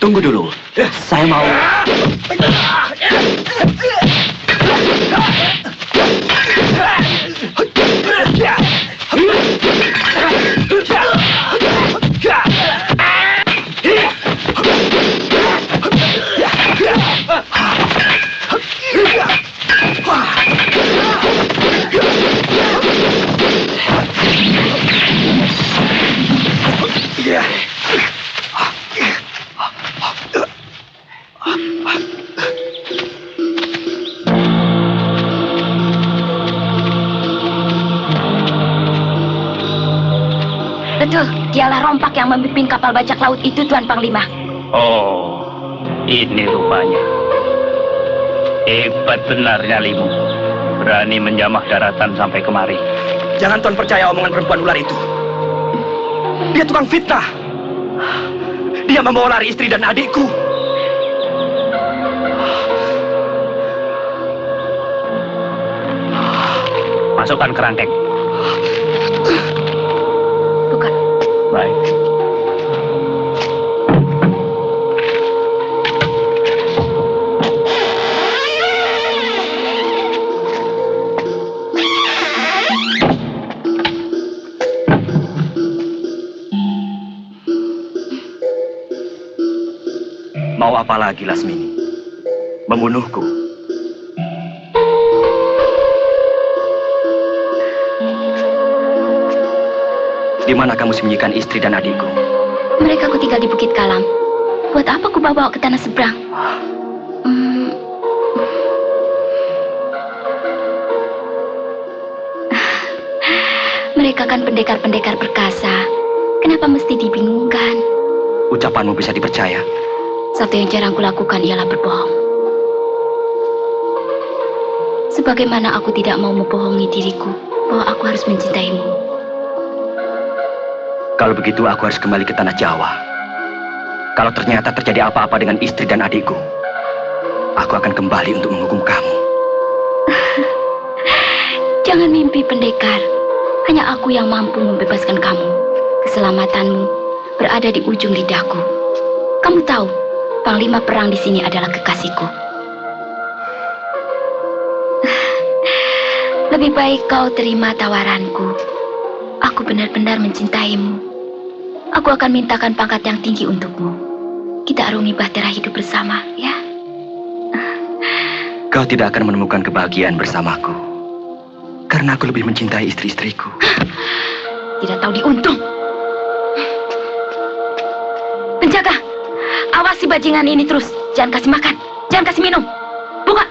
Tunggu dulu. Saya mau... Betul, dialah rompak yang memimpin kapal bajak laut itu, Tuan Panglima. Oh, ini rupanya. Hebat benar nyalimu. Berani menjamah daratan sampai kemari. Jangan Tuan percaya omongan perempuan ular itu. Dia tukang fitnah. Dia membawa lari istri dan adikku. Masukkan kerangkeng. Bukan. Baik. Mau apa lagi, Lasmini? Membunuhku? Di mana kamu sembunyikan istri dan adikku? Mereka ku tinggal di Bukit Kalam. Buat apa ku bawa ke tanah seberang? Mereka kan pendekar-pendekar perkasa. Kenapa mesti dibingungkan? Ucapanmu bisa dipercaya. Satu yang jarang kulakukan ialah berbohong. Sebagaimana aku tidak mau membohongi diriku bahwa aku harus mencintaimu. Kalau begitu aku harus kembali ke tanah Jawa. Kalau ternyata terjadi apa-apa dengan istri dan adikku, aku akan kembali untuk menghukum kamu. Jangan mimpi, pendekar. Hanya aku yang mampu membebaskan kamu. Keselamatanmu berada di ujung lidahku. Kamu tahu, Panglima perang di sini adalah kekasihku. Lebih baik kau terima tawaranku. Aku benar-benar mencintaimu. Aku akan mintakan pangkat yang tinggi untukmu. Kita arungi bahtera hidup bersama, ya? Kau tidak akan menemukan kebahagiaan bersamaku. Karena aku lebih mencintai istri-istriku. Tidak tahu diuntung. Penjaga, awasi bajingan ini terus. Jangan kasih makan, jangan kasih minum. Buka.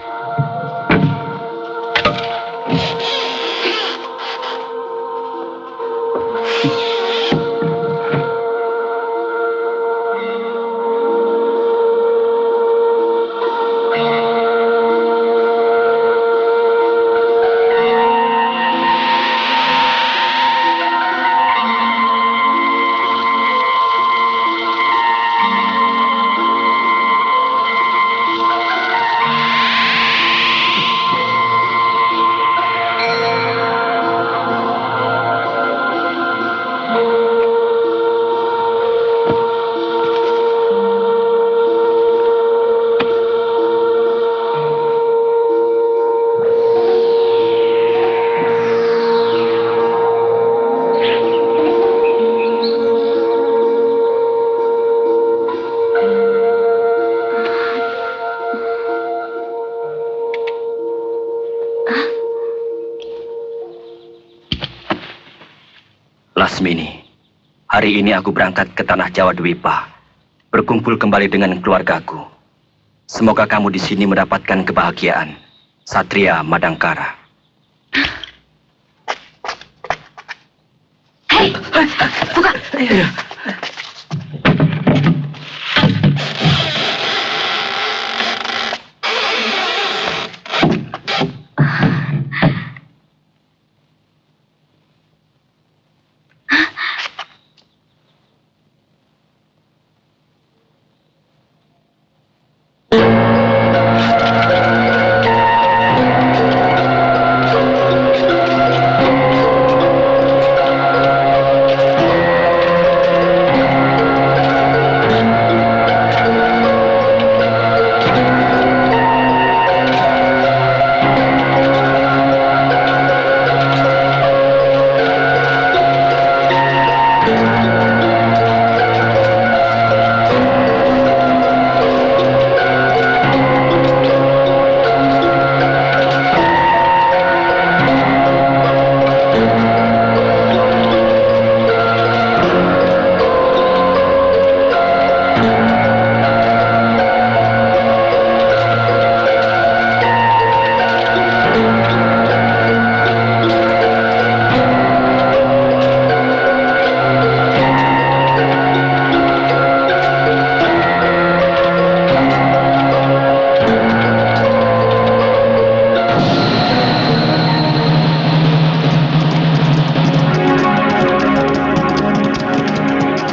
Lasmini, hari ini aku berangkat ke tanah Jawa Dwipa, berkumpul kembali dengan keluargaku. Semoga kamu di sini mendapatkan kebahagiaan. Satria Madangkara. Hei, buka.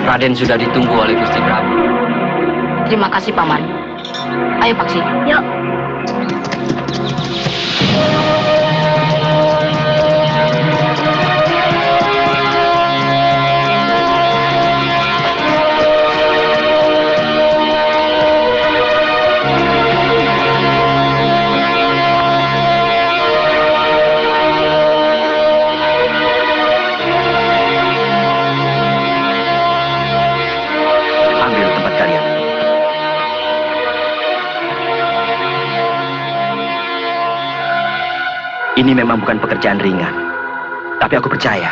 Raden sudah ditunggu oleh Gusti Prabu. Terima kasih, Paman. Ayo, Paksi. Yuk. Ini memang bukan pekerjaan ringan. Tapi aku percaya,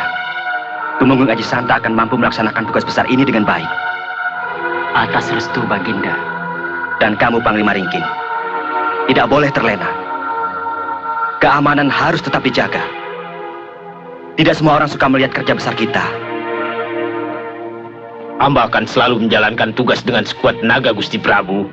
Tumenggung Aji Santa akan mampu melaksanakan tugas besar ini dengan baik. Atas restu Baginda. Dan kamu, Panglima Ringking, tidak boleh terlena. Keamanan harus tetap dijaga. Tidak semua orang suka melihat kerja besar kita. Hamba akan selalu menjalankan tugas dengan sekuat tenaga, Gusti Prabu.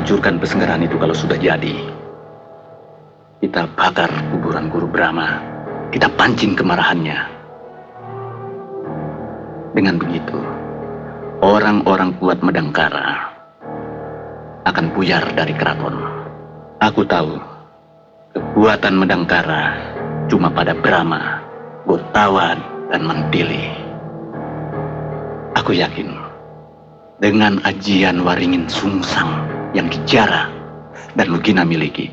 Hancurkan Pesenggaran itu kalau sudah jadi. Kita bakar kuburan Guru Brahma. Kita pancing kemarahannya. Dengan begitu, orang-orang kuat Madangkara akan buyar dari keraton. Aku tahu, kekuatan Madangkara cuma pada Brahma, Gotawan, dan Mantili. Aku yakin, dengan ajian Waringin Sungsang yang Kijara dan Lugina miliki,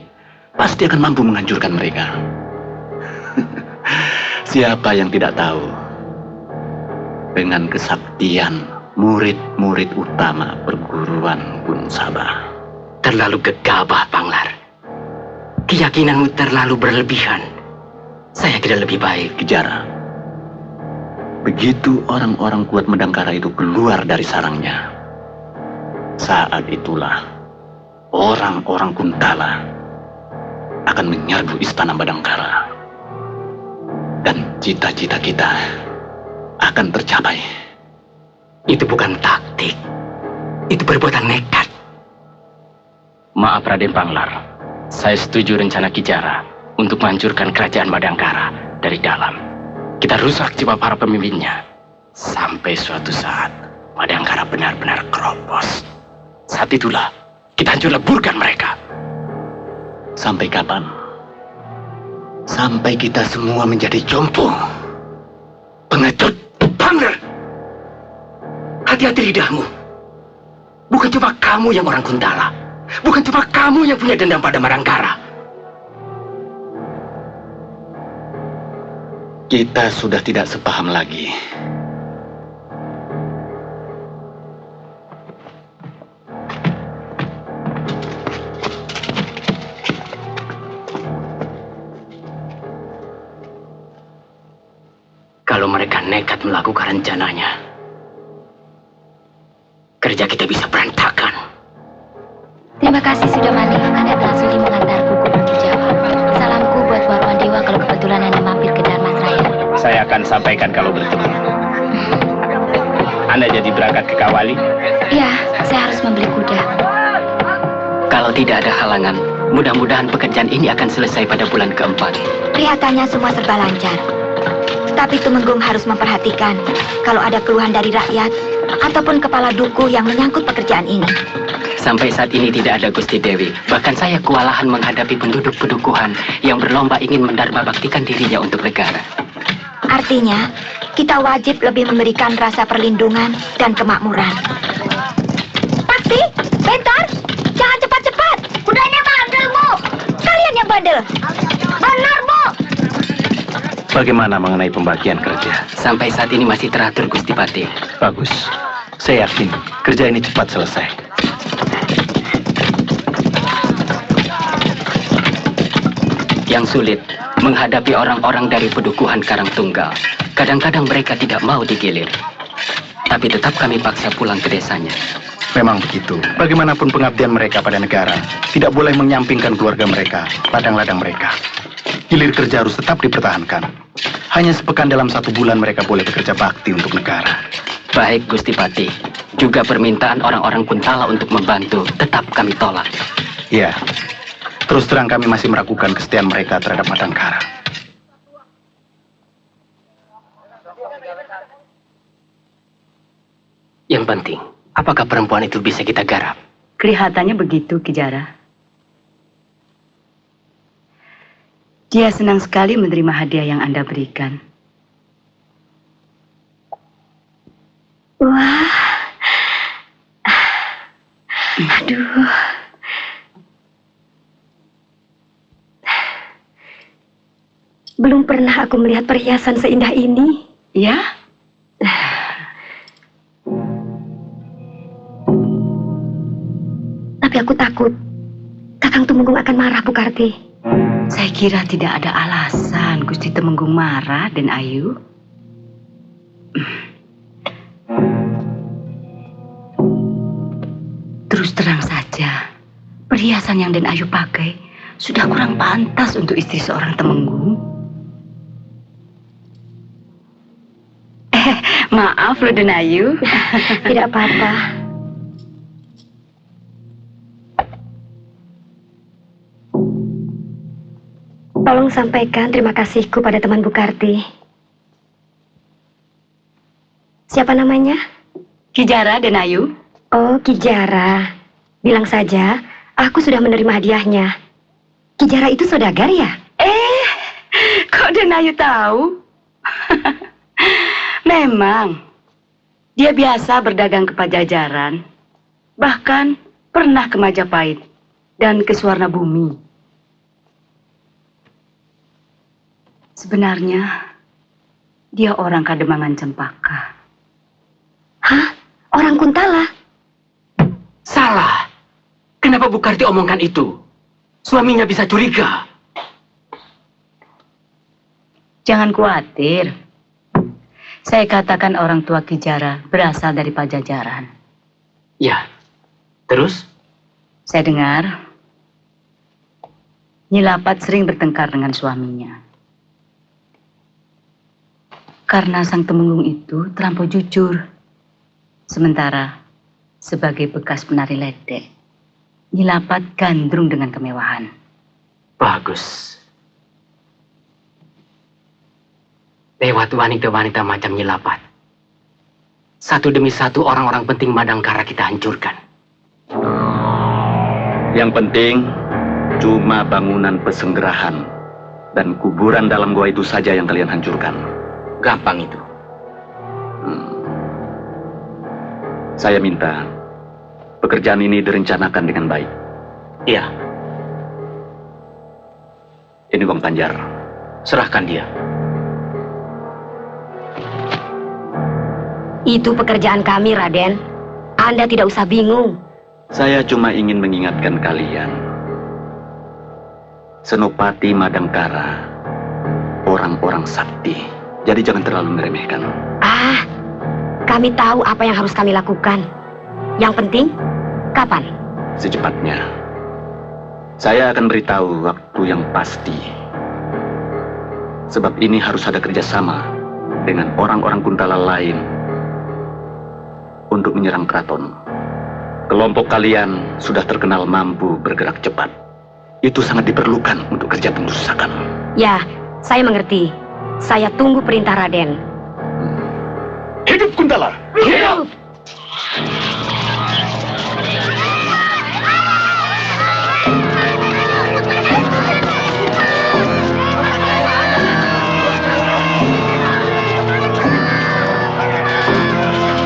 pasti akan mampu menghancurkan mereka. Siapa yang tidak tahu, dengan kesaktian murid-murid utama perguruan Gunung Sabah. Terlalu gegabah, Panglar. Keyakinanmu terlalu berlebihan. Saya kira lebih baik. Kijara, begitu orang-orang kuat Madangkara itu keluar dari sarangnya, saat itulah orang-orang Kuntala akan menyerbu istana Madangkara. Dan cita-cita kita akan tercapai. Itu bukan taktik. Itu perbuatan nekat. Maaf, Raden Panglar. Saya setuju rencana Kijara untuk menghancurkan kerajaan Madangkara dari dalam. Kita rusak jiwa para pemimpinnya. Sampai suatu saat Madangkara benar-benar keropos. Saat itulah kita hancur leburkan mereka. Sampai kapan? Sampai kita semua menjadi jompo. Pengecut, Panglar. Hati-hati lidahmu. Bukan cuma kamu yang orang Kuntala. Bukan cuma kamu yang punya dendam pada Madangkara. Kita sudah tidak sepaham lagi. Kalau mereka nekat melakukan rencananya, kerja kita bisa berantakan. Terima kasih sudah Mani. Anda telah sudi mengantarku ke Bukit Jawa. Salamku buat Warman Dewa kalau kebetulan Anda mampir ke Dharmasraya. Saya akan sampaikan kalau bertemu. Anda jadi berangkat ke Kawali? Ya, saya harus membeli kuda. Kalau tidak ada halangan, mudah-mudahan pekerjaan ini akan selesai pada bulan keempat. Kelihatannya semua serba lancar. Tapi Tumenggung harus memperhatikan kalau ada keluhan dari rakyat ataupun kepala duku yang menyangkut pekerjaan ini. Sampai saat ini tidak ada Gusti Dewi. Bahkan saya kewalahan menghadapi penduduk pedukuhan yang berlomba ingin mendharma baktikan dirinya untuk negara. Artinya, kita wajib lebih memberikan rasa perlindungan dan kemakmuran. Bakti, bentar! Jangan cepat-cepat! Kudanya bandel, Bu! Kalian yang bandel! Benar, Bu! Bagaimana mengenai pembagian kerja? Sampai saat ini masih teratur, Gusti Pati. Bagus. Saya yakin kerja ini cepat selesai. Yang sulit menghadapi orang-orang dari pedukuhan Karangtunggal. Kadang-kadang mereka tidak mau digilir. Tapi tetap kami paksa pulang ke desanya. Memang begitu. Bagaimanapun pengabdian mereka pada negara, tidak boleh menyampingkan keluarga mereka, ladang-ladang mereka. Hilir kerja harus tetap dipertahankan. Hanya sepekan dalam 1 bulan mereka boleh bekerja bakti untuk negara. Baik, Gusti Pati. Juga permintaan orang-orang Kuntala untuk membantu tetap kami tolak. Ya. Terus terang kami masih meragukan kesetiaan mereka terhadap Madangkara. Yang penting, apakah perempuan itu bisa kita garap? Kelihatannya begitu, Ki Jara. Dia senang sekali menerima hadiah yang Anda berikan. Wah. Aduh. Belum pernah aku melihat perhiasan seindah ini. Ya? Tapi aku takut Kakang Tumenggung akan marah, Bu Karti. Saya kira tidak ada alasan Gusti Temenggung marah, Den Ayu. Terus terang saja, perhiasan yang Den Ayu pakai sudah kurang pantas untuk istri seorang Temenggung. Maaf loh, Den Ayu. Tidak apa-apa. Tolong sampaikan terima kasihku pada teman Bu Karti. Siapa namanya? Ki Jara, Den Ayu. Oh, Ki Jara. Bilang saja, aku sudah menerima hadiahnya. Ki Jara itu saudagar ya? Kok Den Ayu tahu? Memang, dia biasa berdagang ke Pajajaran. Bahkan pernah ke Majapahit dan ke Suwarna Bumi. Sebenarnya, dia orang Kademangan Cempaka. Hah? Orang Kuntala? Salah. Kenapa Bu Karti omongkan itu? Suaminya bisa curiga. Jangan khawatir. Saya katakan orang tua Ki Jara berasal dari Pajajaran. Ya. Terus? Saya dengar Nyi Lapat sering bertengkar dengan suaminya. Karena sang Temenggung itu terlampau jujur. Sementara sebagai bekas penari ledek, Nyi Lapat gandrung dengan kemewahan. Bagus. Lewat wanita-wanita macam Nyi Lapat, satu demi satu orang-orang penting Madangkara kita hancurkan. Yang penting cuma bangunan pesenggerahan dan kuburan dalam gua itu saja yang kalian hancurkan. Gampang itu. Saya minta pekerjaan ini direncanakan dengan baik. Iya. Ini Gong Tanjar. Serahkan dia. Itu pekerjaan kami, Raden. Anda tidak usah bingung. Saya cuma ingin mengingatkan kalian. Senopati Madangkara, orang-orang sakti. Jadi jangan terlalu meremehkan. Kami tahu apa yang harus kami lakukan. Yang penting, kapan? Secepatnya. Saya akan beritahu waktu yang pasti. Sebab ini harus ada kerjasama dengan orang-orang Kuntala lain untuk menyerang keraton. Kelompok kalian sudah terkenal mampu bergerak cepat. Itu sangat diperlukan untuk kerja pembusukan. Ya, saya mengerti. Saya tunggu perintah Raden. Hidup Kuntala! Hidup!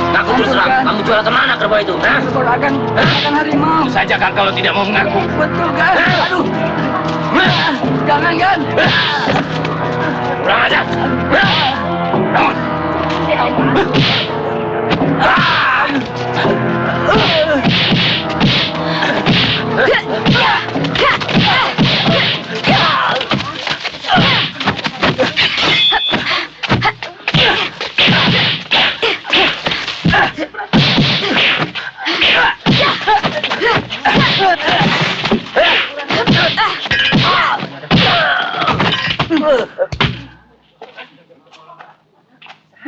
Ngaku terus terang, kamu jual kemana kerbau itu? Akan harimau. Tentu saja kan kalau tidak mau mengaku. Betul kan? Aduh. Jangan kan? Kurang ajar. Bangun.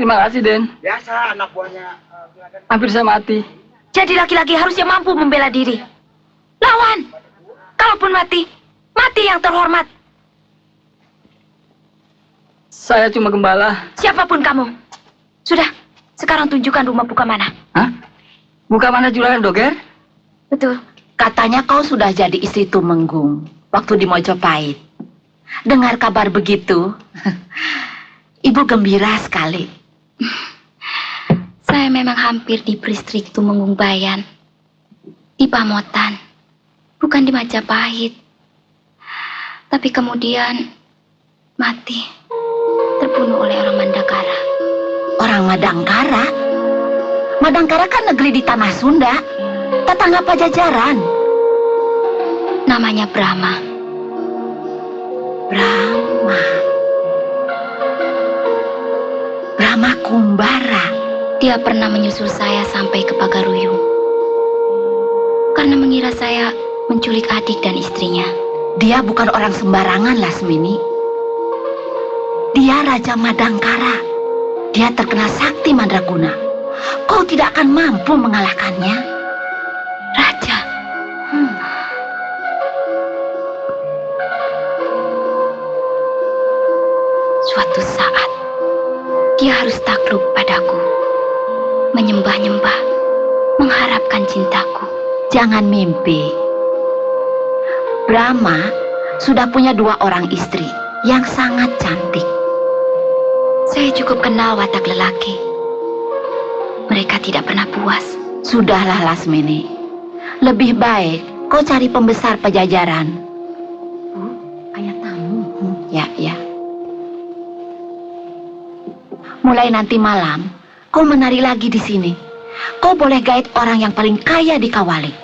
Terima kasih, Den. Biasa anak buahnya. Hampir saya mati. Jadi laki-laki harusnya mampu membela diri. Lawan! Kalaupun mati, mati yang terhormat. Saya cuma gembala. Siapapun kamu. Sudah, sekarang tunjukkan rumah buka mana. Hah? Buka mana Juragan Doger? Betul. Katanya kau sudah jadi istri Tumenggung waktu di Mojopahit. Dengar kabar begitu, ibu gembira sekali. Saya memang hampir diberi istri Tumenggung Bayan. Di Pamotan. Bukan di Majapahit. Tapi kemudian mati. Terbunuh oleh orang Madangkara. Orang Madangkara? Madangkara kan negeri di tanah Sunda. Tetangga Pajajaran. Namanya Brahma. Brahma. Brahma Kumbara. Dia pernah menyusul saya sampai ke Pagaruyung. Karena mengira saya menculik adik dan istrinya. Dia bukan orang sembarangan, Lasmini. Dia Raja Madangkara. Dia terkenal sakti mandraguna. Kau tidak akan mampu mengalahkannya. Raja. Suatu saat, dia harus takluk padaku. Menyembah-nyembah, mengharapkan cintaku. Jangan mimpi. Brahma sudah punya 2 orang istri yang sangat cantik. Saya cukup kenal watak lelaki. Mereka tidak pernah puas. Sudahlah Lasmini. Lebih baik kau cari pembesar Pajajaran. Bu, ayah tamu. Ya, ya. Mulai nanti malam, kau menari lagi di sini. Kau boleh gaet orang yang paling kaya di Kawali.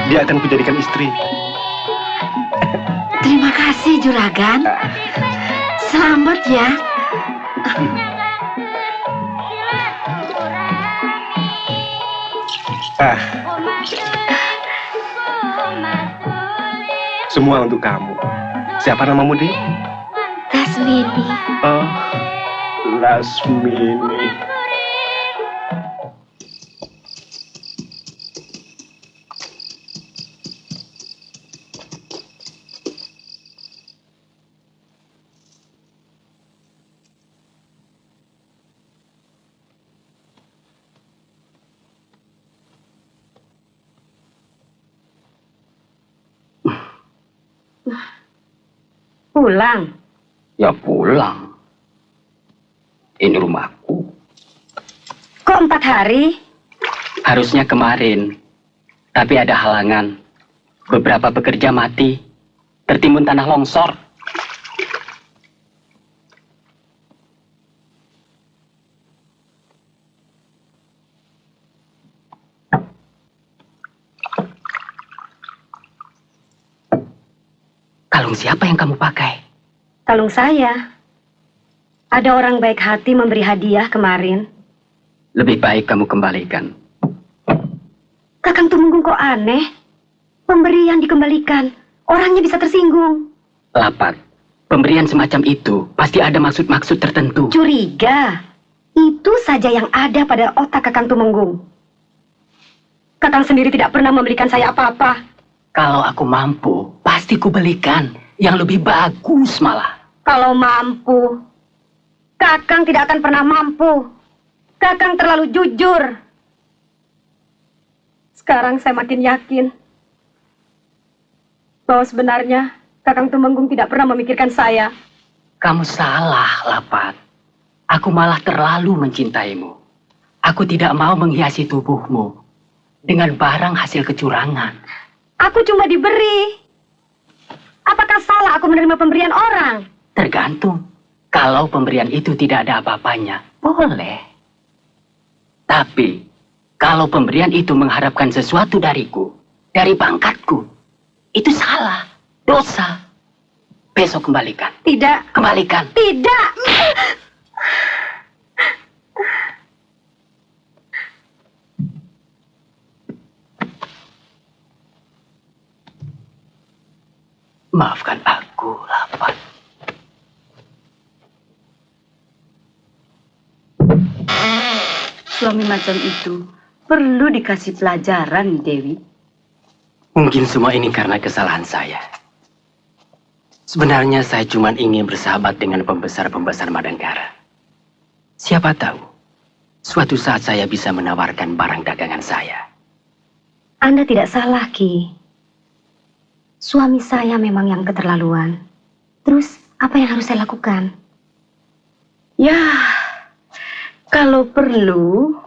dia akan kujadikan istri. Terima kasih, Juragan. Selamat ya. Semua untuk kamu. Siapa namamu, Di? Lasmini. Oh, Lasmini. Pulang. Ya pulang. Ini rumahku. Kok 4 hari? Harusnya kemarin. Tapi ada halangan. Beberapa pekerja mati. Tertimbun tanah longsor. Kalung siapa yang kamu pakai? Kalung saya. Ada orang baik hati memberi hadiah kemarin. Lebih baik kamu kembalikan. Kakang Tumenggung kok aneh? Pemberian dikembalikan. Orangnya bisa tersinggung. Lapat. Pemberian semacam itu pasti ada maksud-maksud tertentu. Curiga. Itu saja yang ada pada otak Kakang Tumenggung. Kakang sendiri tidak pernah memberikan saya apa-apa. Kalau aku mampu, pasti kubelikan yang lebih bagus malah. Kalau mampu, Kakang tidak akan pernah mampu. Kakang terlalu jujur. Sekarang saya makin yakin bahwa sebenarnya Kakang Tumenggung tidak pernah memikirkan saya. Kamu salah, Lapat. Aku malah terlalu mencintaimu. Aku tidak mau menghiasi tubuhmu dengan barang hasil kecurangan. Aku cuma diberi. Apakah salah aku menerima pemberian orang? Tergantung. Kalau pemberian itu tidak ada apa-apanya, boleh. Tapi, kalau pemberian itu mengharapkan sesuatu dariku, dari pangkatku, itu salah, dosa. Besok kembalikan. Tidak. Kembalikan. Tidak. Maafkan aku, Lapat. Suami macam itu perlu dikasih pelajaran, Dewi. Mungkin semua ini karena kesalahan saya. Sebenarnya saya cuma ingin bersahabat dengan pembesar-pembesar Madangkara. Siapa tahu, suatu saat saya bisa menawarkan barang dagangan saya. Anda tidak salah, Ki. Suami saya memang yang keterlaluan. Terus, apa yang harus saya lakukan? Ya, kalau perlu,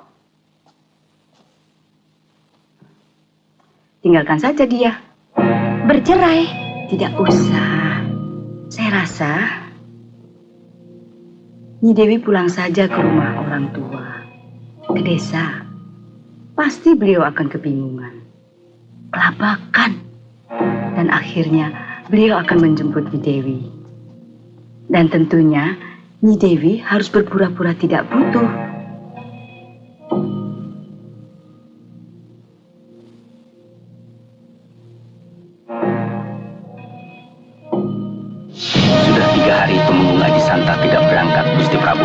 tinggalkan saja dia. Bercerai? Tidak usah. Saya rasa, Nyi Dewi pulang saja ke rumah orang tua, ke desa. Pasti beliau akan kebingungan, kelabakan. Dan akhirnya beliau akan menjemput Nyi Dewi. Dan tentunya Nyi Dewi harus berpura-pura tidak butuh. Sudah 3 hari Tumenggung Aji Santa tidak berangkat, Gusti Prabu.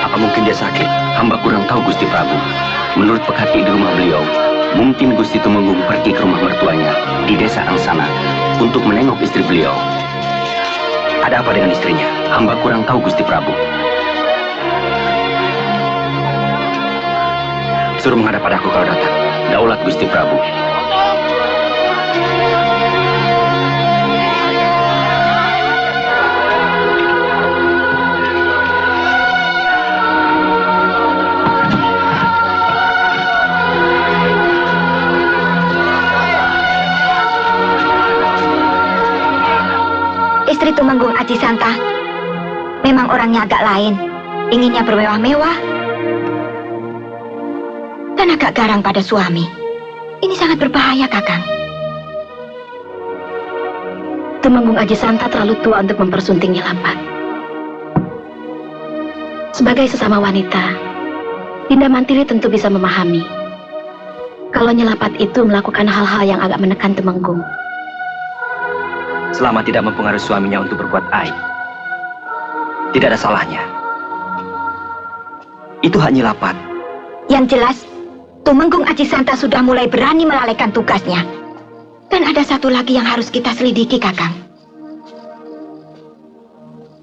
Apa mungkin dia sakit? Hamba kurang tahu, Gusti Prabu. Menurut pekati di rumah beliau, mungkin Gusti Tumenggung pergi ke rumah mertuanya di desa Angsana untuk menengok istri beliau. Ada apa dengan istrinya? Hamba kurang tahu, Gusti Prabu. Suruh menghadap padaku kalau datang. Daulat, Gusti Prabu. Istri Tumenggung Aji Santa memang orangnya agak lain. Inginnya bermewah-mewah dan agak garang pada suami. Ini sangat berbahaya, Kakang. Temenggung Aji Santa terlalu tua untuk mempersunting Nyilapat. Sebagai sesama wanita, Dinda Mantili tentu bisa memahami kalau Nyilapat itu melakukan hal-hal yang agak menekan Temenggung. Selama tidak mempengaruhi suaminya untuk berbuat aib, tidak ada salahnya. Itu hak Nyilapat. Yang jelas, Tumenggung Aji Santa sudah mulai berani melalaikan tugasnya. Dan ada satu lagi yang harus kita selidiki, Kakang.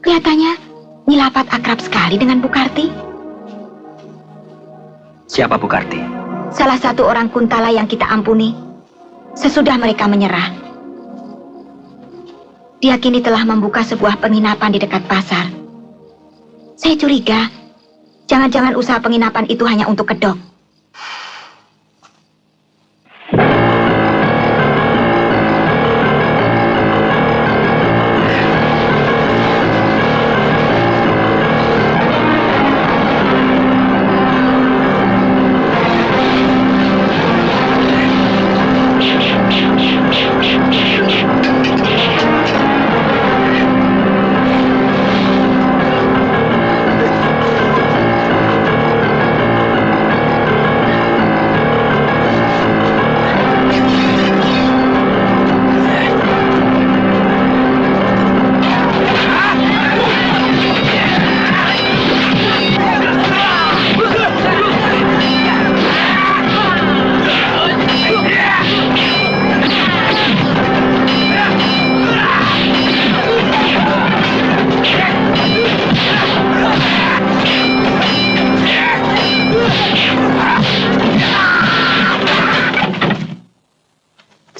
Kelihatannya, Nyilapat akrab sekali dengan Bukarti. Siapa Bukarti? Salah satu orang Kuntala yang kita ampuni sesudah mereka menyerah. Dia kini telah membuka sebuah penginapan di dekat pasar. Saya curiga, jangan-jangan usaha penginapan itu hanya untuk kedok.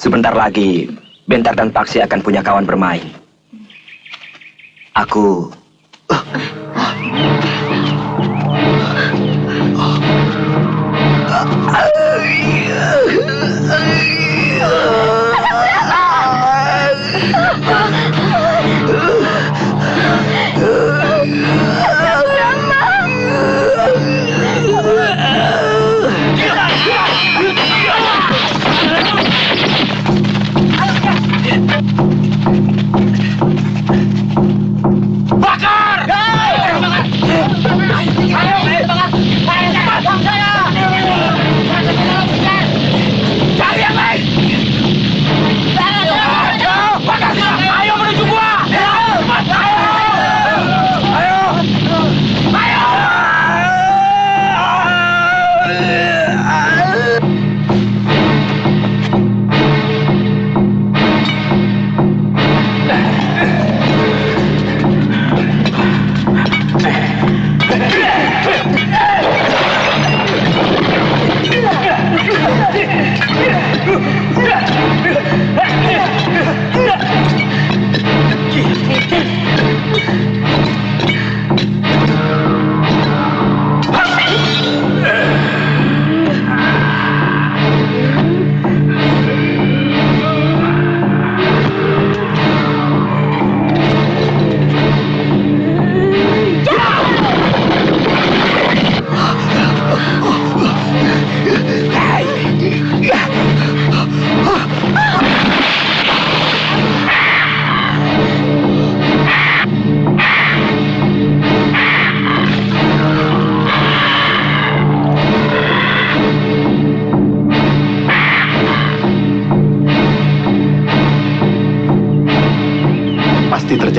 Sebentar lagi, Bentar dan Paksi akan punya kawan bermain. Aku...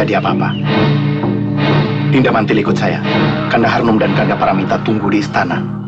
terjadi apa-apa. Dinda Mantil ikut saya. Kanda Harnum dan Kanda Paramita tunggu di istana.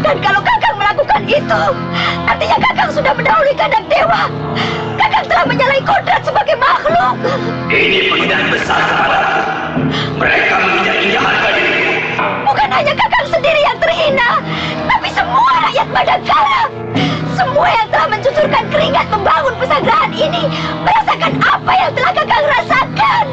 Dan kalau Kakang melakukan itu, artinya Kakang sudah mendahului kandang dewa. Kakang telah menyalahi kodrat sebagai makhluk. Ini penghinaan besar kepadaku. Mereka menginjak-injak harga diriku. Bukan hanya Kakang sendiri yang terhina, tapi semua rakyat Madangkara. Semua yang telah mencucurkan keringat membangun pesanggrahan ini merasakan apa yang telah Kakang rasakan.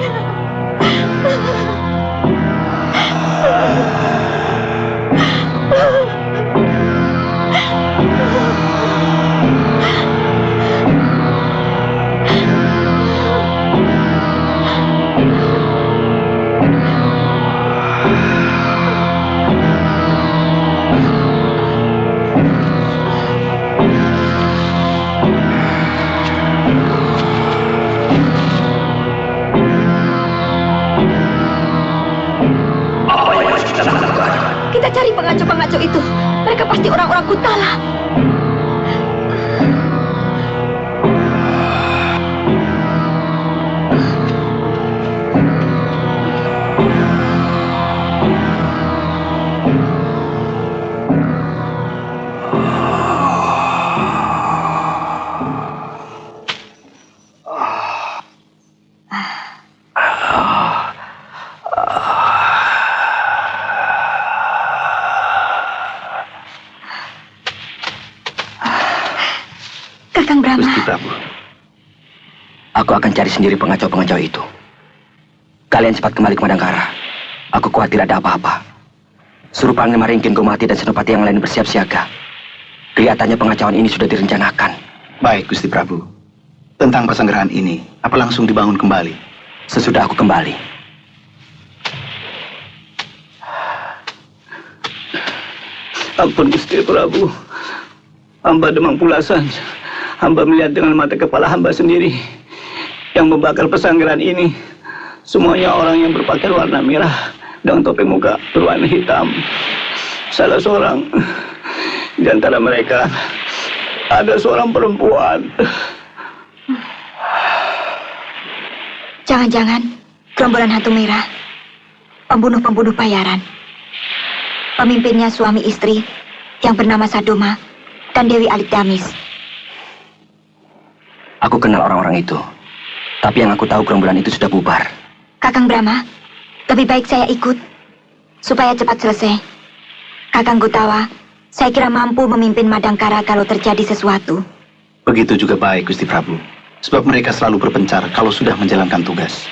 Kita cari pengacau-pengacau itu. Mereka pasti orang-orang Kuntala. Kakang Brahma. Gusti Prabu. Aku akan cari sendiri pengacau-pengacau itu. Kalian cepat kembali ke Madangkara. Aku khawatir ada apa-apa. Suruh Panglima Ringkin Gomati dan senopati yang lain bersiap siaga. Kelihatannya pengacauan ini sudah direncanakan. Baik, Gusti Prabu. Tentang pesanggrahan ini, apa langsung dibangun kembali? Sesudah aku kembali. Ampun Gusti Prabu. Hamba demam pulasan. Hamba melihat dengan mata kepala hamba sendiri yang membakar pesanggrahan ini. Semuanya orang yang berpakaian warna merah dengan topeng muka berwarna hitam. Salah seorang di antara mereka ada seorang perempuan. Jangan-jangan gerombolan hantu merah, pembunuh-pembunuh bayaran. Pemimpinnya suami istri yang bernama Sadoma dan Dewi Alikdamis. Aku kenal orang-orang itu. Tapi yang aku tahu gerombolan itu sudah bubar. Kakang Brahma, lebih baik saya ikut supaya cepat selesai. Kakang Gutawa, saya kira mampu memimpin Madangkara kalau terjadi sesuatu. Begitu juga baik, Gusti Prabu. Sebab mereka selalu berpencar kalau sudah menjalankan tugas.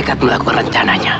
bertekad melakukan rencananya.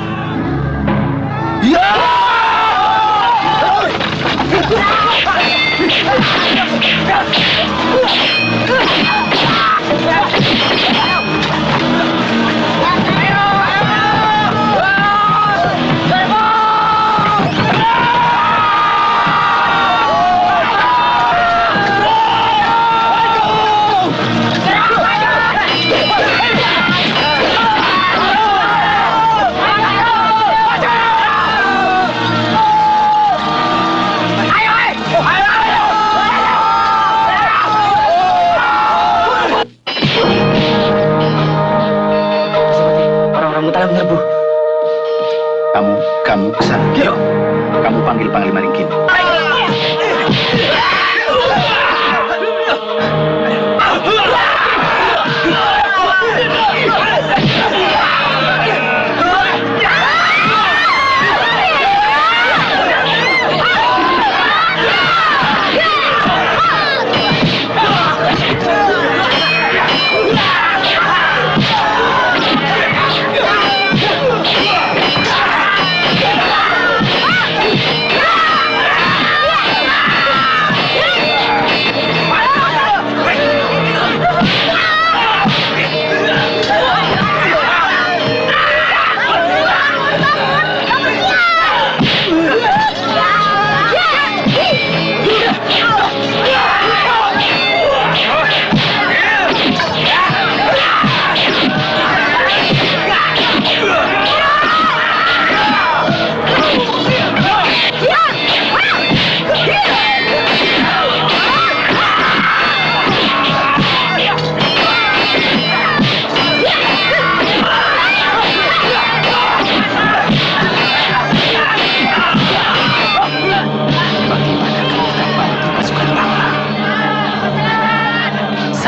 Kamu kesana. Kamu panggil Panglima Ringkin.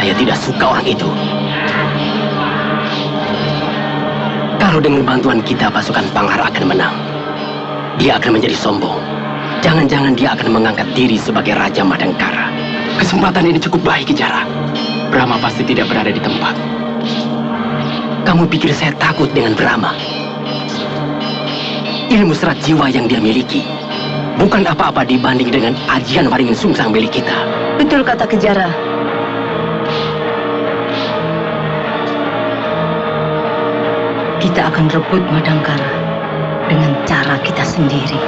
Saya tidak suka orang itu. Kalau dengan bantuan kita pasukan Panghar akan menang, dia akan menjadi sombong. Jangan-jangan dia akan mengangkat diri sebagai Raja Madangkara. Kesempatan ini cukup baik, Kijara. Brahma pasti tidak berada di tempat. Kamu pikir saya takut dengan Brahma? Ilmu serat jiwa yang dia miliki bukan apa-apa dibanding dengan ajian Waringin Sungsang milik kita. Betul kata Kijara. Kita akan rebut Madangkara dengan cara kita sendiri.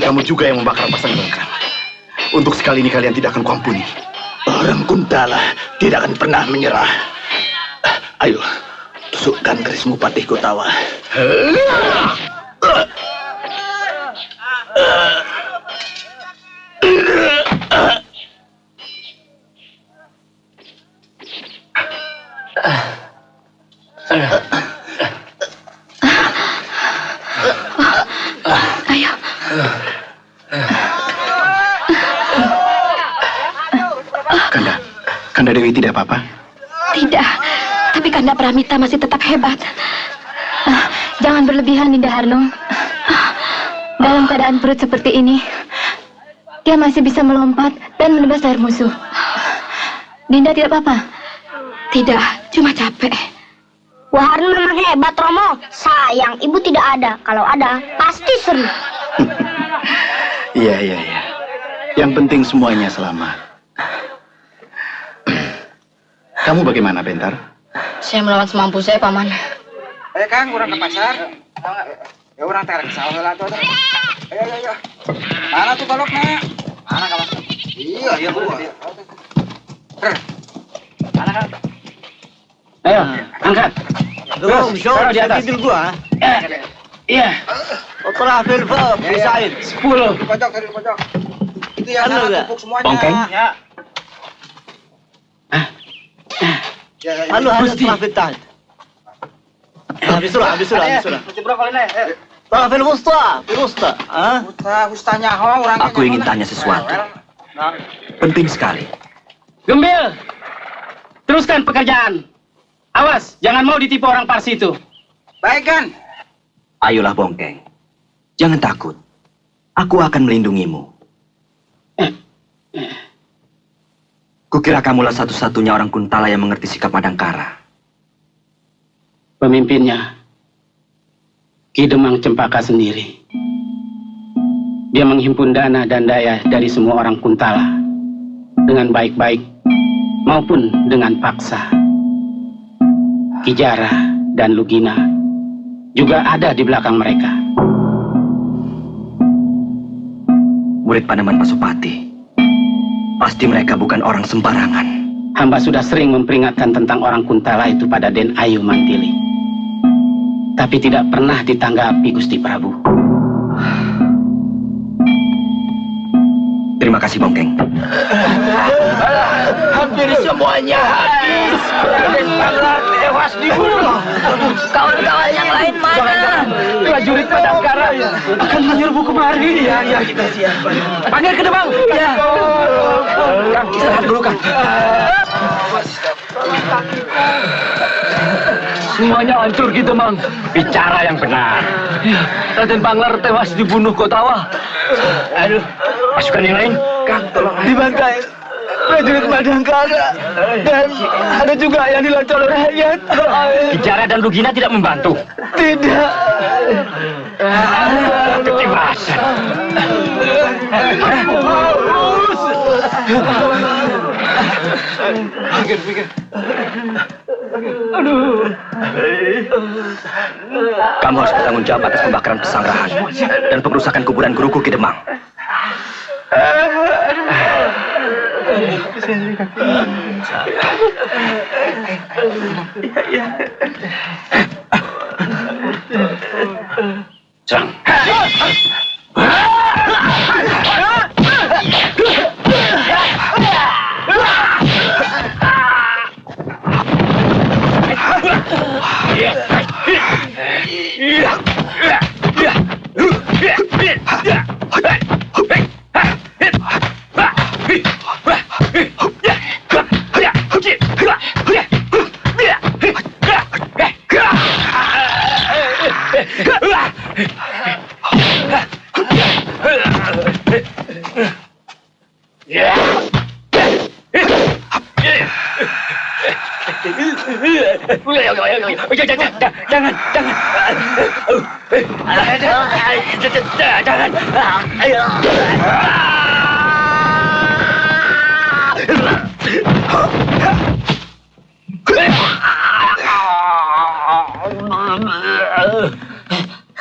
Kamu juga yang membakar pasang bangkang. Untuk sekali ini kalian tidak akan kuampuni. Orang Kuntala tidak akan pernah menyerah. Ayo, tusukkan kerismu Patih Kotawa. Kanda Dewi tidak apa-apa? Tidak, tapi Kanda Pramita masih tetap hebat. Jangan berlebihan, Dinda Harnung. Dalam keadaan perut seperti ini, dia masih bisa melompat dan menebas leher musuh. Dinda tidak apa-apa? Tidak, cuma capek. Wah, Harnung memang hebat, Romo. Sayang, ibu tidak ada. Kalau ada, pasti seru. Iya. Yang penting semuanya selamat. Kamu bagaimana, Bentar? Saya melawan semampu saya, Paman. Kang, kurang ke pasar. Ya, orang tarik sawah lah tuh. Ayo. Mana tuh goloknya? Mana kalau? Iya, Bu. Mana kan? Ayo, angkat. Terus, taruh di atas. Tidur gua. Iya. Berapa Filfa? Bisain. 10. Di pojok, tadi di pojok. Itu yang sana tumpuk semuanya. Bongkeng? Ya. Halo, telah fitah. Habis sudah. Berapa kali nih? Telah fil wusta. Ustanya orangnya. Aku ingin tanya sesuatu. Penting sekali. Gembil, teruskan pekerjaan. Awas, jangan mau ditipu orang Parsi itu. Baik kan? Ayolah Bongkeng. Jangan takut. Aku akan melindungimu. Kukira kamulah satu-satunya orang Kuntala yang mengerti sikap Madangkara. Pemimpinnya, Ki Demang Cempaka sendiri. Dia menghimpun dana dan daya dari semua orang Kuntala dengan baik-baik maupun dengan paksa. Ki Jara dan Lugina juga ada di belakang mereka. Murid Panemon Pasupati. Pasti mereka bukan orang sembarangan. Hamba sudah sering memperingatkan tentang orang Kuntala itu pada Den Ayu Mantili. Tapi tidak pernah ditanggapi Gusti Prabu. Terima kasih Bongkeng. Hampir semuanya habis. Dan Panglar tewas dibunuh. Kawan-kawan yang lain mana? Prajurit Madangkara akan menyerbu kemari. Ya, kita siap. Panggil ke Demang. Ya. Kang, istirahat dulu Kang. Semuanya hancur Ki Demang. Bicara yang benar. Raden Panglar tewas dibunuh Kotawa. Aduh, pasukan yang lain. Kang, tolong. Dibantai prajurit Madangkara. Dan ada juga yang dilacak oleh rakyat. Ki Jara dan Lugina tidak membantu. Tidak. Ketimasan. Kamu harus bertanggung jawab atas pembakaran pesanggrahan dan pengerusakan kuburan guruku Ki Demang. Serang.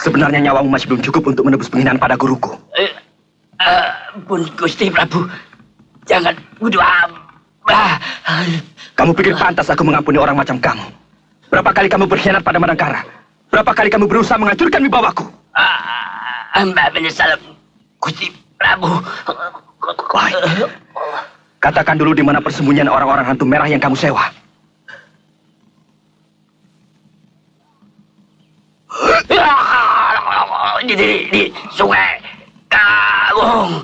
Sebenarnya nyawamu masih belum cukup untuk menebus penghinaan pada guruku. Ampun Gusti Prabu, jangan bunuh hamba. Kamu pikir pantas aku mengampuni orang macam kamu? Berapa kali kamu berkhianat pada Madangkara? Berapa kali kamu berusaha menghancurkan wibawaku? Hamba menyesal Gusti Prabu. Baik. Katakan dulu di mana persembunyian orang-orang hantu merah yang kamu sewa. Di Sungai Kawung.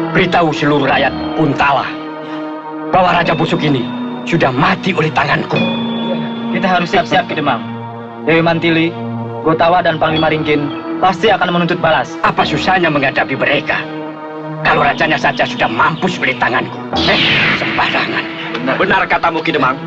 Beritahu seluruh rakyat Kuntala bahwa Raja Busuk ini sudah mati oleh tanganku. Kita harus siap-siap Ki Demang. Dewi Mantili, Gotawa dan Panglima Ringkin pasti akan menuntut balas. Apa susahnya menghadapi mereka? Kalau rajanya saja sudah mampus oleh tanganku. Sembarangan. Benar katamu Ki Demang.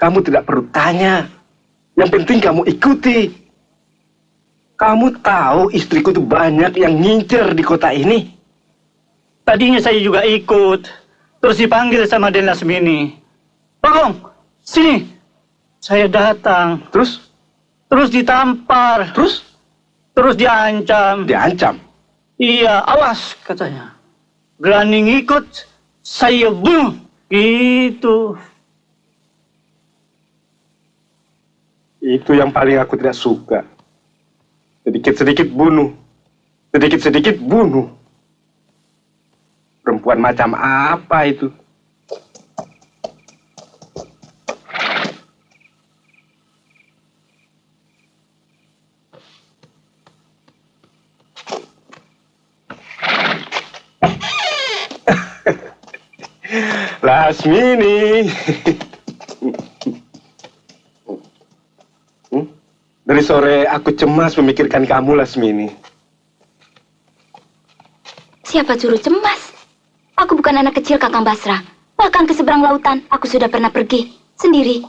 Kamu tidak perlu tanya. Yang penting kamu ikuti. Kamu tahu istriku tuh banyak yang ngincer di kota ini. Tadinya saya juga ikut. Terus dipanggil sama Den Lasmini. Bagong, sini. Saya datang. Terus? Terus ditampar. Terus? Terus diancam. Diancam? Iya, awas katanya. Berani ngikut, saya bunuh. Gitu. Itu yang paling aku tidak suka. Sedikit-sedikit bunuh. Sedikit-sedikit bunuh. Perempuan macam apa itu? Lasmini. Dari sore aku cemas memikirkan kamu, Lasmini. Siapa suruh cemas? Aku bukan anak kecil, Kakang Basra. Bahkan ke seberang lautan, aku sudah pernah pergi sendiri.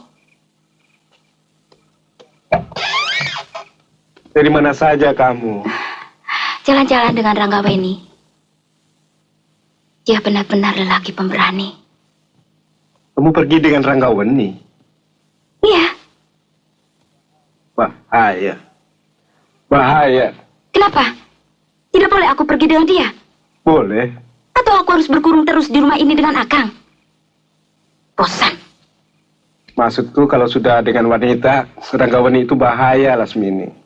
Dari mana saja kamu? Jalan-jalan dengan Ranggaweni. Dia benar-benar lelaki pemberani. Kamu pergi dengan Ranggaweni? Iya. Bahaya. Bahaya. Kenapa? Tidak boleh aku pergi dengan dia? Boleh. Atau aku harus berkurung terus di rumah ini dengan Akang? Bosan. Maksudku kalau sudah dengan wanita, Ranggaweni itu bahaya, Lasmini.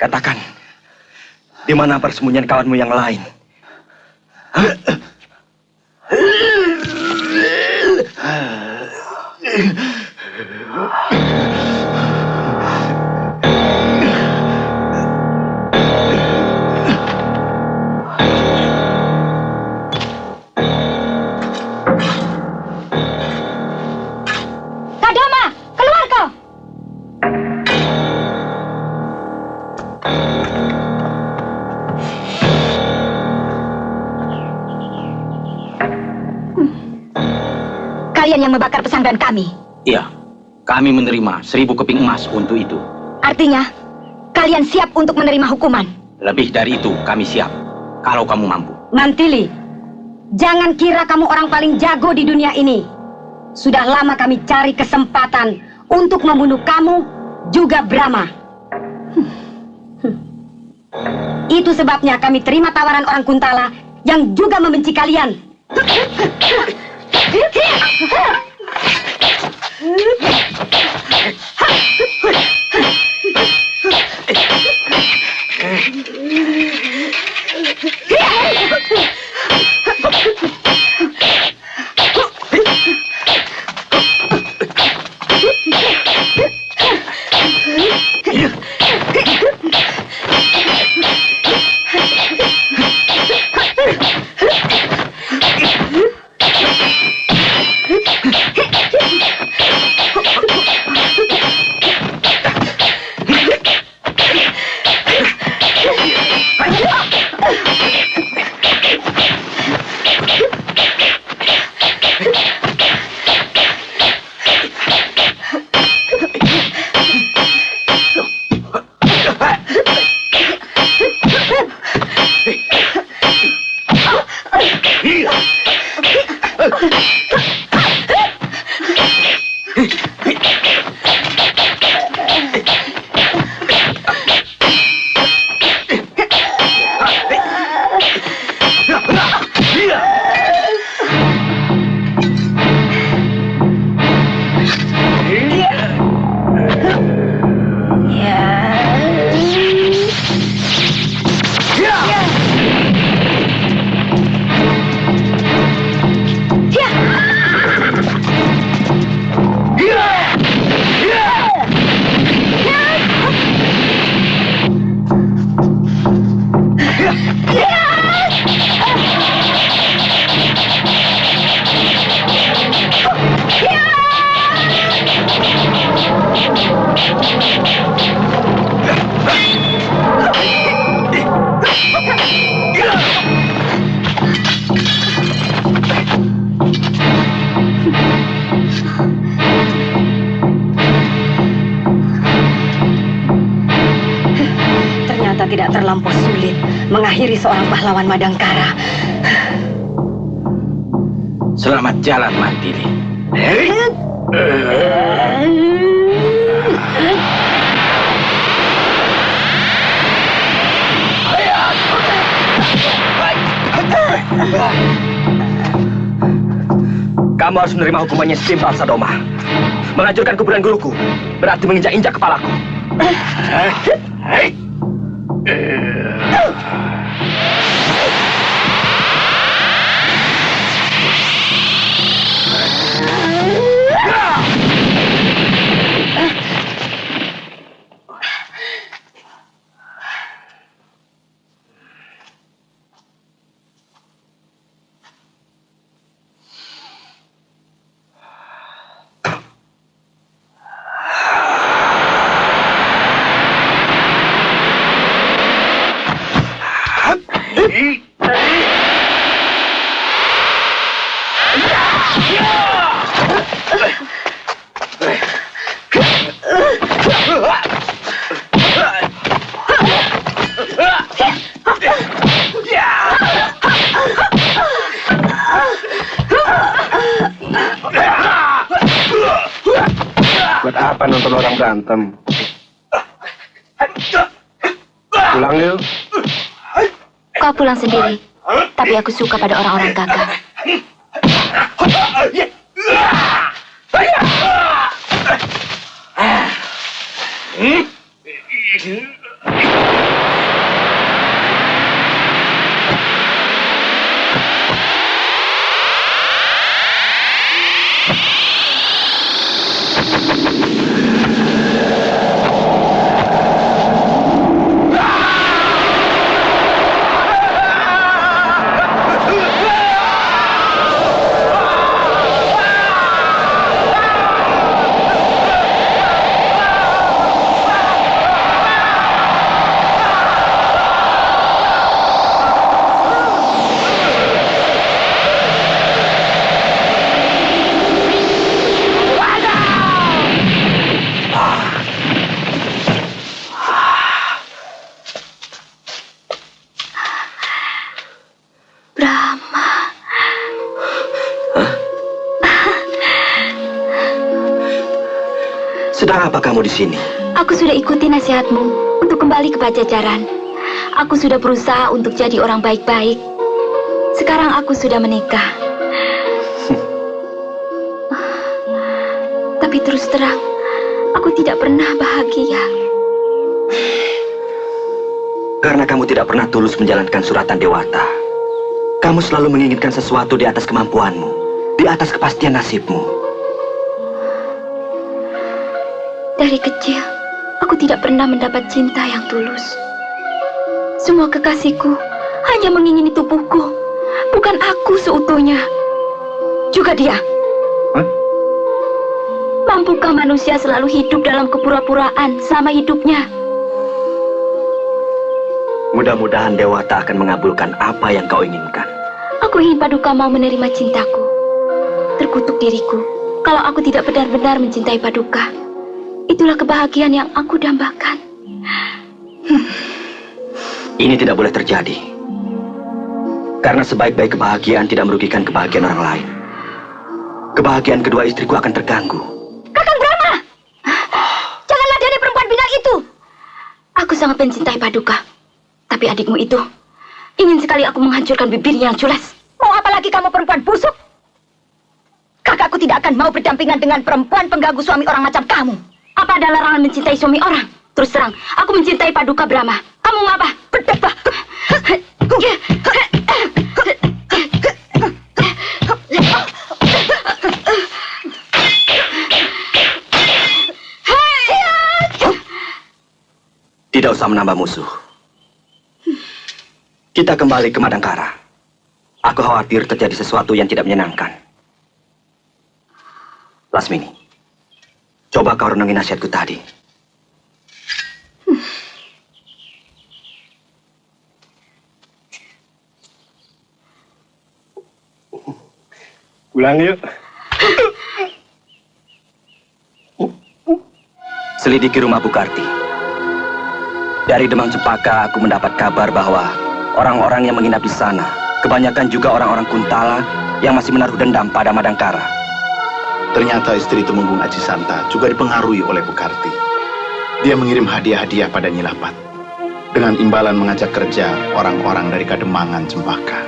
Katakan, di mana persembunyian kawanmu yang lain? Kadama, keluar kau! kalian yang membakar pesantren kami? Iya, kami menerima 1000 keping emas untuk itu. Artinya, kalian siap untuk menerima hukuman? Lebih dari itu, kami siap. Kalau kamu mampu. Mantili, jangan kira kamu orang paling jago di dunia ini. Sudah lama kami cari kesempatan untuk membunuh kamu, juga Brahma. Itu sebabnya kami terima tawaran orang Kuntala yang juga membenci kalian. Ternyata tidak terlampau sulit mengakhiri seorang pahlawan Madangkara. Selamat jalan, Mantili. Kamu harus menerima hukumannya setimpal, Sadoma. Menghancurkan kuburan guruku berarti menginjak-injak kepalaku. Buat apa nonton orang berantem? Pulang yuk. Kau pulang sendiri, tapi aku suka pada orang-orang gagah. di sini? Aku sudah ikuti nasihatmu untuk kembali ke Pajajaran. Aku sudah berusaha untuk jadi orang baik-baik. Sekarang aku sudah menikah. Tapi terus terang, aku tidak pernah bahagia. Karena kamu tidak pernah tulus menjalankan suratan Dewata. Kamu selalu menginginkan sesuatu di atas kemampuanmu, di atas kepastian nasibmu. Dari kecil, aku tidak pernah mendapat cinta yang tulus. Semua kekasihku hanya mengingini tubuhku, bukan aku seutuhnya. Juga dia. Mampukah manusia selalu hidup dalam kepura-puraan selama hidupnya? Mudah-mudahan Dewata akan mengabulkan apa yang kau inginkan. Aku ingin Paduka mau menerima cintaku. Terkutuk diriku kalau aku tidak benar-benar mencintai Paduka. Itulah kebahagiaan yang aku dambakan. Ini tidak boleh terjadi. Karena sebaik-baik kebahagiaan tidak merugikan kebahagiaan orang lain. Kebahagiaan kedua istriku akan terganggu. Kakang Brahma! Janganlah dari perempuan binal itu! Aku sangat mencintai Paduka. Tapi adikmu itu ingin sekali aku menghancurkan bibirnya yang culas. Mau apa lagi kamu perempuan busuk? Kakakku tidak akan mau berdampingan dengan perempuan pengganggu suami orang macam kamu. Apa ada larangan mencintai suami orang? Terus terang, aku mencintai Paduka Brahma. Kamu mau apa? Berdebah! Tidak usah menambah musuh. Kita kembali ke Madangkara. Aku khawatir terjadi sesuatu yang tidak menyenangkan. Lasmini, coba kau renungi nasihatku tadi. Pulang yuk. Selidiki rumah Bukarti. Dari Demang Cempaka aku mendapat kabar bahwa orang-orang yang menginap di sana kebanyakan juga orang-orang Kuntala yang masih menaruh dendam pada Madangkara. Ternyata istri Tumenggung Aji Santa juga dipengaruhi oleh Bukarti. Dia mengirim hadiah-hadiah pada Nyilapat dengan imbalan mengajak kerja orang-orang dari Kademangan Cempaka.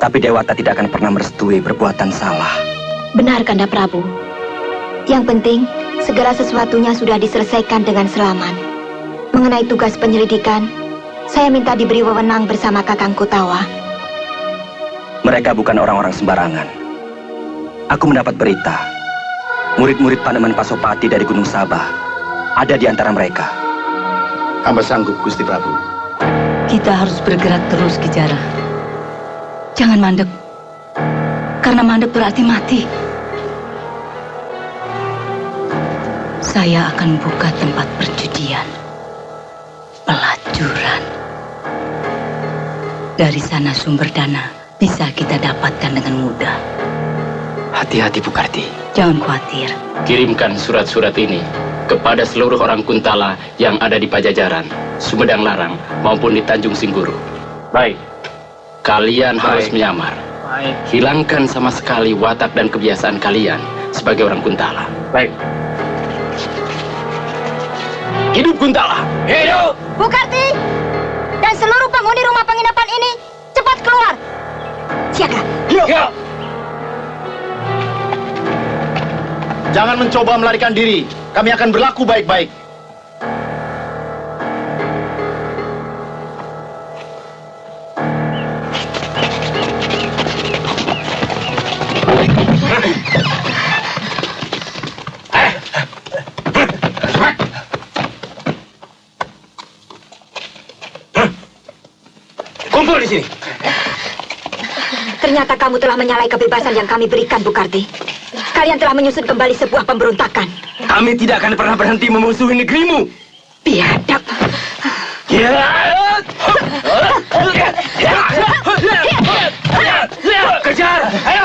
Tapi Dewata tidak akan pernah merestui perbuatan salah. Benar, Kanda Prabu. Yang penting, segala sesuatunya sudah diselesaikan dengan selamat. Mengenai tugas penyelidikan, saya minta diberi wewenang bersama Kakang Kotawa. Mereka bukan orang-orang sembarangan. Aku mendapat berita, murid-murid Panemon Pasopati dari Gunung Sabah ada di antara mereka. Hamba sanggup, Gusti Prabu. Kita harus bergerak terus, Ki Jara. Jangan mandek, karena mandek berarti mati. Saya akan buka tempat perjudian, pelacuran. Dari sana sumber dana bisa kita dapatkan dengan mudah. Hati-hati Bukarti. Jangan khawatir. Kirimkan surat-surat ini kepada seluruh orang Kuntala yang ada di Pajajaran, Sumedang Larang, maupun di Tanjung Singguru. Baik. Kalian harus menyamar. Baik. Hilangkan sama sekali watak dan kebiasaan kalian sebagai orang Kuntala. Baik. Hidup Kuntala! Hidup! Bukarti dan seluruh penghuni rumah penginapan ini cepat keluar. Siaga. Ya. Jangan mencoba melarikan diri. Kami akan berlaku baik-baik. Kumpul di sini. Ternyata kamu telah menyalahi kebebasan yang kami berikan, Bukarti. Kalian telah menyusun kembali sebuah pemberontakan. Kami tidak akan pernah berhenti memusuhi negerimu. Biadab. Kejar! Ayo!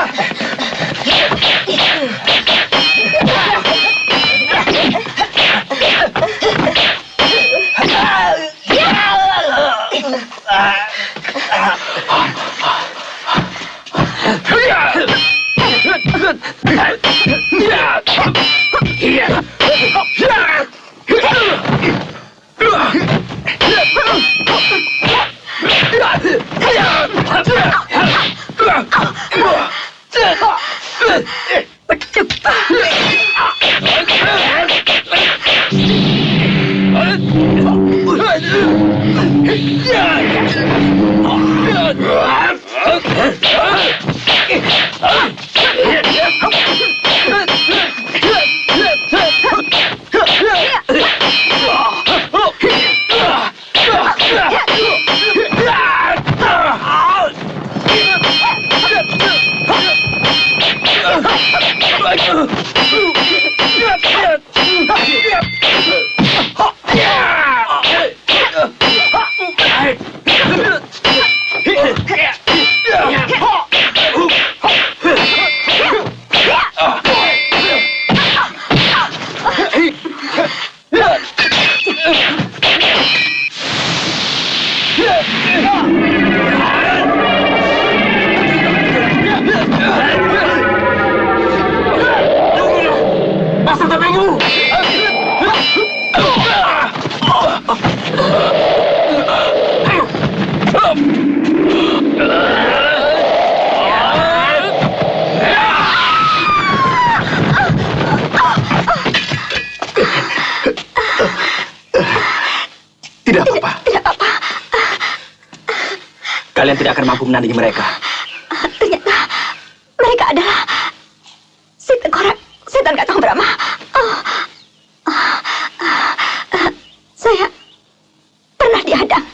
Tidak apa-apa. Tidak apa-apa. Kalian tidak akan mampu menandingi mereka. Ternyata mereka adalah si tengkorak setan Katong Brahma. Saya pernah dihadang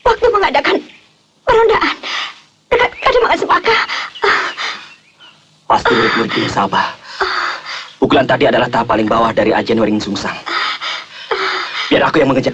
waktu mengadakan perondaan dekat Kademangan Sepaka. Pasti murid-murid King Sabah. Pukulan tadi adalah tahap paling bawah dari ajian Wering Sungsang. Biar aku yang mengejar.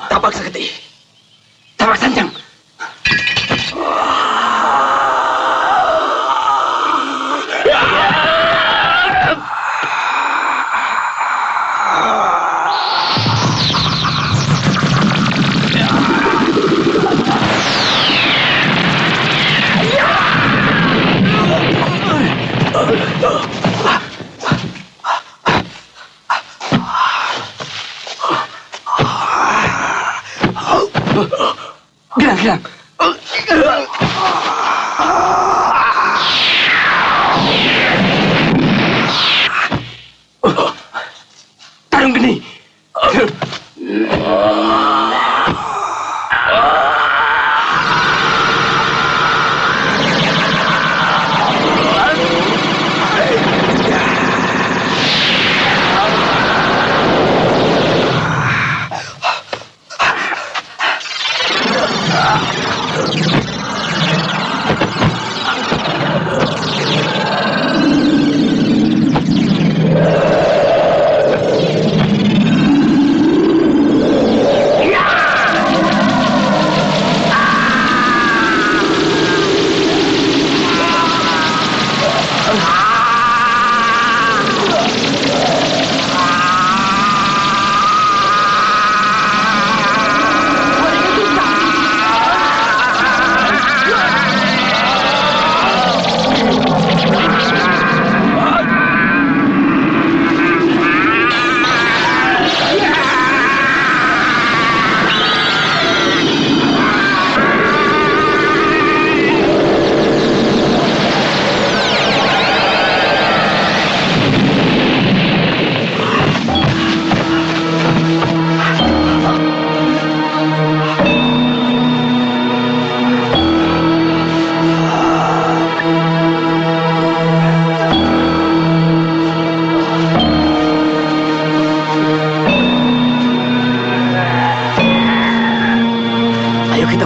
Tapak Sakti. Tapak Sanjang. Gerang. Tarung geni.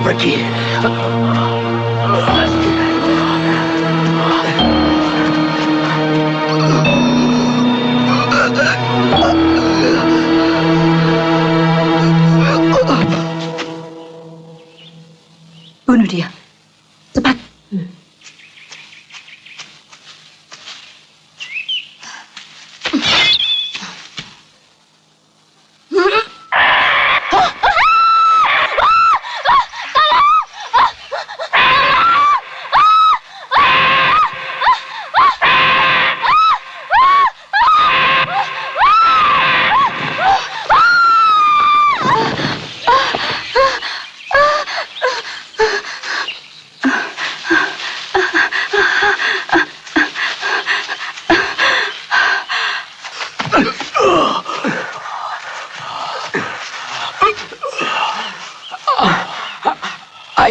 kita pergi. Bunuh dia. Cepat.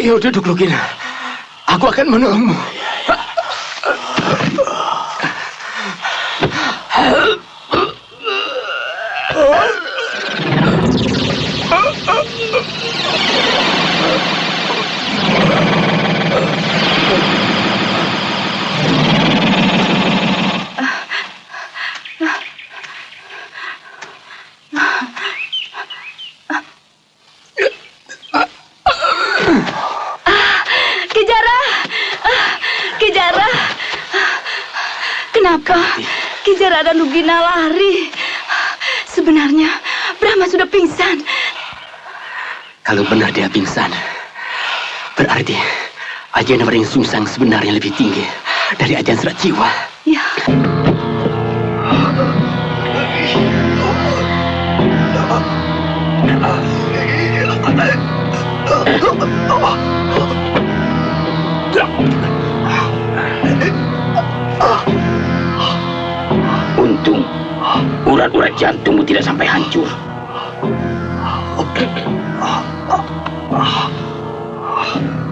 Ayo duduk, Lugin. Aku akan menolongmu. Kijara dan Lugina lari. Sebenarnya Brahma sudah pingsan. Kalau benar dia pingsan, berarti ajian Waring Sungsang sebenarnya lebih tinggi dari ajian Serat Jiwa. Ya. Untung urat-urat jantungmu tidak sampai hancur.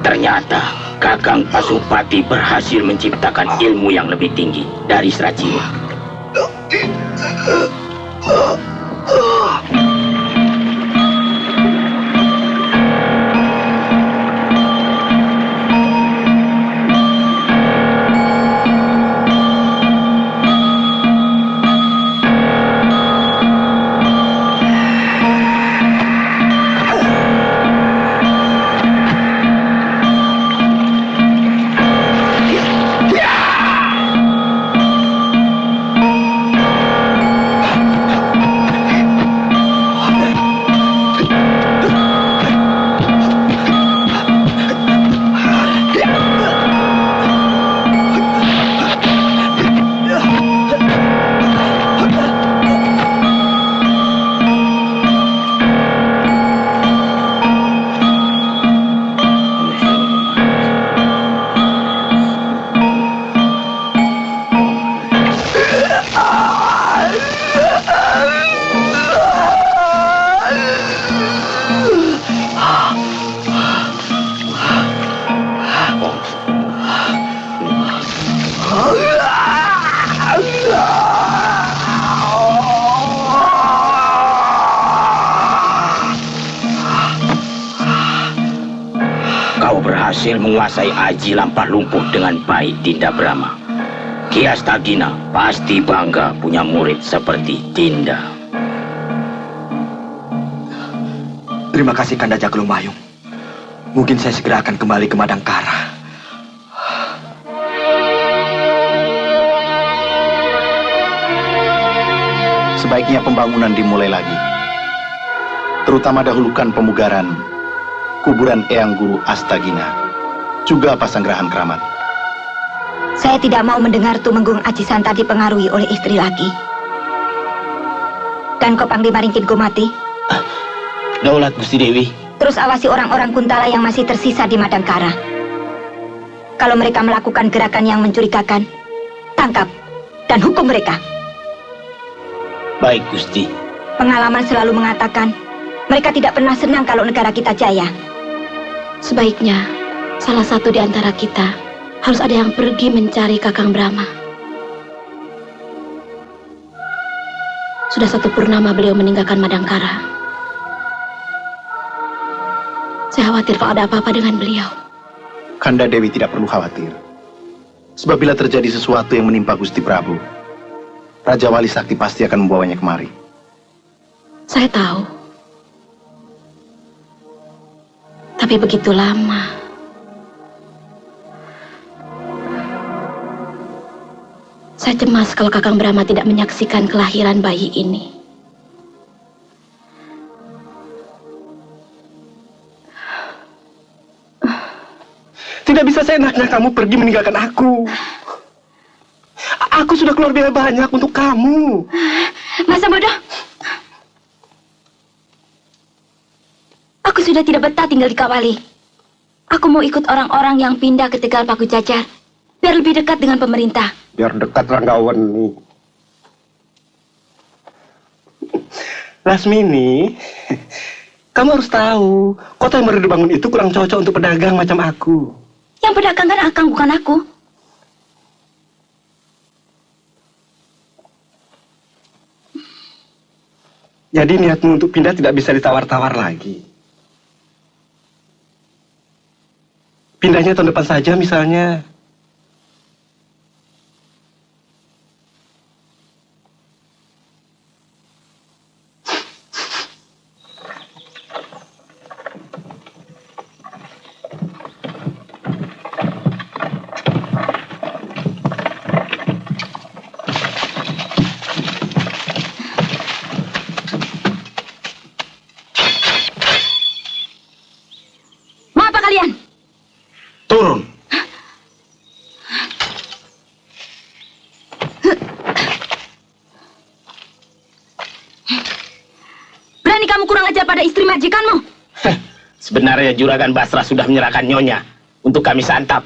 Ternyata Kakang Pasupati berhasil menciptakan ilmu yang lebih tinggi dari Serat Jiwa. Berhasil menguasai aji lampah lumpuh dengan baik, Dinda Brahma. Ki Astagina pasti bangga punya murid seperti Dinda. Terima kasih Kanda Jagalumayung. Mungkin saya segera akan kembali ke Madangkara. Sebaiknya pembangunan dimulai lagi. Terutama dahulukan pemugaran kuburan Eyang Guru Astagina, juga Pasanggrahan Kramat. Saya tidak mau mendengar Tumenggung Aji Santa dipengaruhi oleh istri lagi. Dan kau Panglima Ringkit Gomati? Daulat Gusti Dewi. Terus awasi orang-orang Kuntala yang masih tersisa di Madangkara. Kalau mereka melakukan gerakan yang mencurigakan, tangkap dan hukum mereka. Baik, Gusti. Pengalaman selalu mengatakan, mereka tidak pernah senang kalau negara kita jaya. Sebaiknya salah satu di antara kita harus ada yang pergi mencari Kakang Brahma. Sudah 1 purnama beliau meninggalkan Madangkara. Saya khawatir kalau ada apa-apa dengan beliau. Kanda Dewi tidak perlu khawatir. Sebab bila terjadi sesuatu yang menimpa Gusti Prabu, Raja Wali Sakti pasti akan membawanya kemari. Saya tahu. Tapi begitu lama. Saya cemas kalau Kakang Brahma tidak menyaksikan kelahiran bayi ini. Tidak bisa seenaknya kamu pergi meninggalkan aku. Aku sudah keluar biaya banyak untuk kamu. Masa bodoh? Aku sudah tidak betah tinggal di Kawali. Aku mau ikut orang-orang yang pindah ke Tegal Paku Jajar, biar lebih dekat dengan pemerintah. Biar dekat Ranggaweni. Lasmini, kamu harus tahu, kota yang baru dibangun itu kurang cocok untuk pedagang macam aku. Yang pedagang kan Akang, bukan aku. Jadi niatmu untuk pindah tidak bisa ditawar-tawar lagi. Pindahnya tahun depan saja misalnya. Turun. Berani kamu kurang ajar pada istri majikanmu? Sebenarnya Juragan Basra sudah menyerahkan Nyonya untuk kami santap.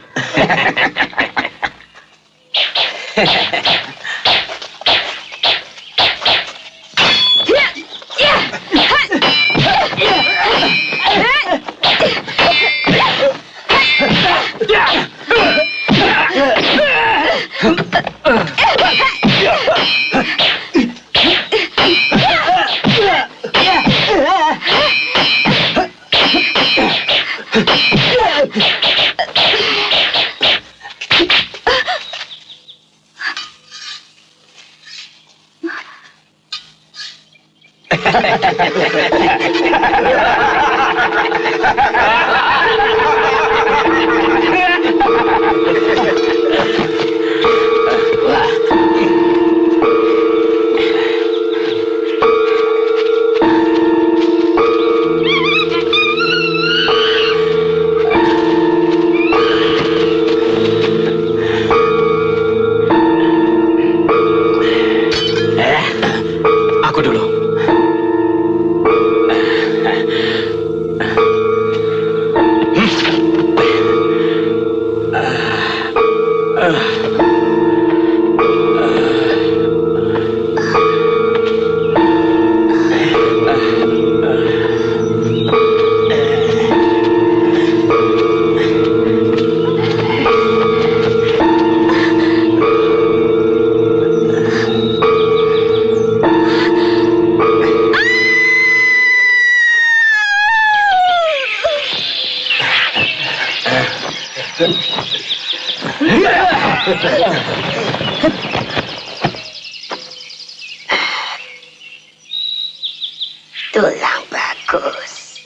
Tulang bagus.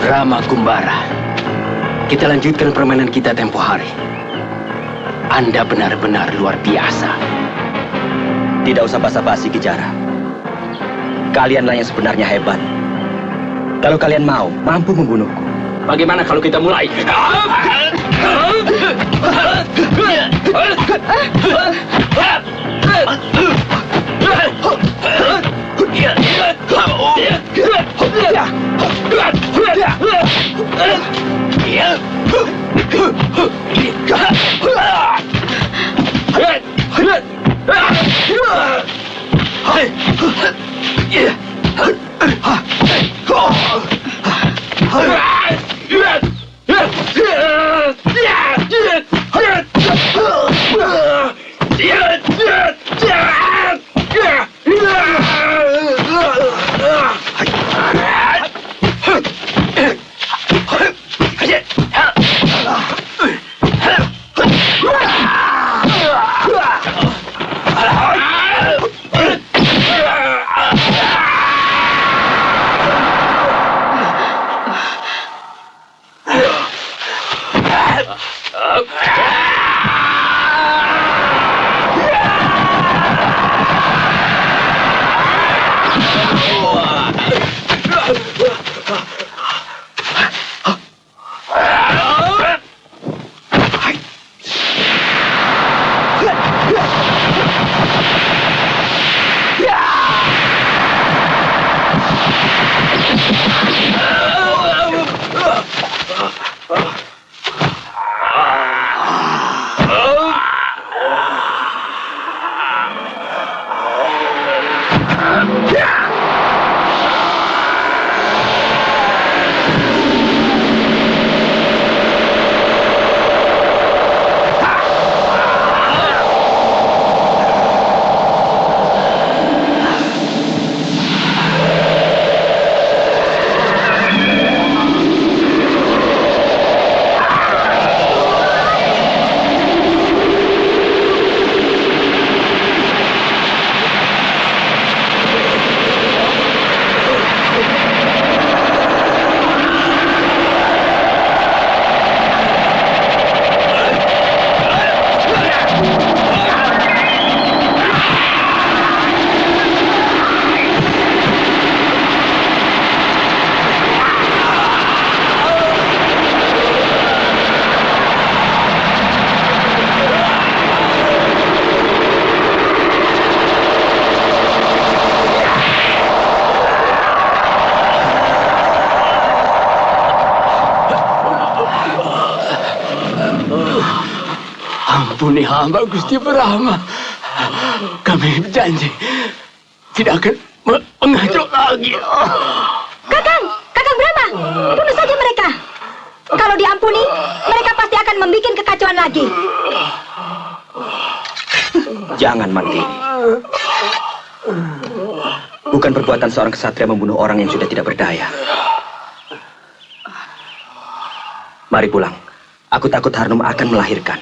Rama Kumbara, kita lanjutkan permainan kita tempo hari. Anda benar-benar luar biasa. Tidak usah basa-basi, Kijara. Kalianlah yang sebenarnya hebat. Kalau kalian mau, mampu membunuhku. Bagaimana kalau kita mulai? Ampuni hamba Gusti Brahma. Kami berjanji tidak akan mengacu lagi. Kakang Brahma, bunuh saja mereka. Kalau diampuni, mereka pasti akan membuat kekacauan lagi. Jangan, Mantini. Bukan perbuatan seorang ksatria membunuh orang yang sudah tidak berdaya. Mari pulang. Aku takut Harnum akan melahirkan.